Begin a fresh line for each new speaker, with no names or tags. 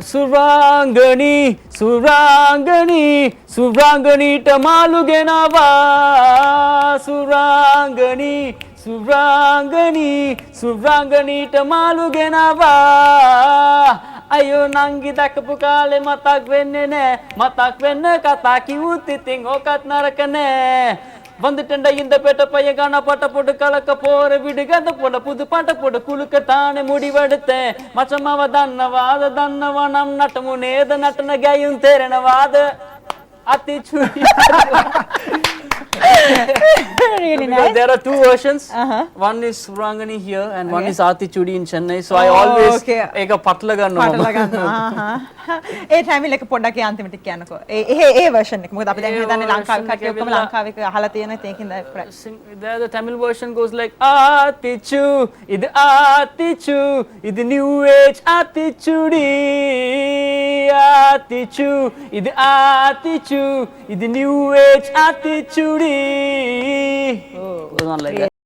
ಸುರಾಂಗಣಿ ಸುರಾಂಗಣಿ ಸುರಾಂಗಣೀಟ ಮಾಲುಗೆನವಾ ಸುರಾಂಗಣಿ ಸುರಾಂಗಣಿ ಸುರಾಂಗಣೀಟ ಮಾಲುಗೆನವಾ අයෝ නංගි දැකපු කාලේ මතක් වෙන්නේ නෑ මතක් වෙන්න කතා කිව්වොත් ඉතින් ඕකත් නරක නෑ வந்துட்டண்ட இந்த பேட்ட பையன் காண பட்ட போட்டு கலக்க போற விடு கந்த போட புது பாட்ட போட்டு குலுக்க தானே முடிவெடுத்தேன் மச்சமாவ தன்னவா நம் நட்டமு நேத நட்டன கையும் தேரணவாத attitude.
Really nice.
There are two versions. One is Surangani here and one is Aathichudi in Chennai. So I always එක පටල ගන්නවා.
ඒ ටයිමිල් එක පොඩ්ඩක් අන්තිමට කියන්නකෝ. ඒ version එක. මොකද අපි දැන් හිතන්නේ ලංකාවේ කට්ටිය ඔක්කොම ලංකාවේ අහලා තියෙන ඒකින්ද
There the Tamil version goes like Aathichu idu Aathichu idu new age Aathichudi Aathichu idu Aathichu idu new age Aathichudi. Oh, goes on like that.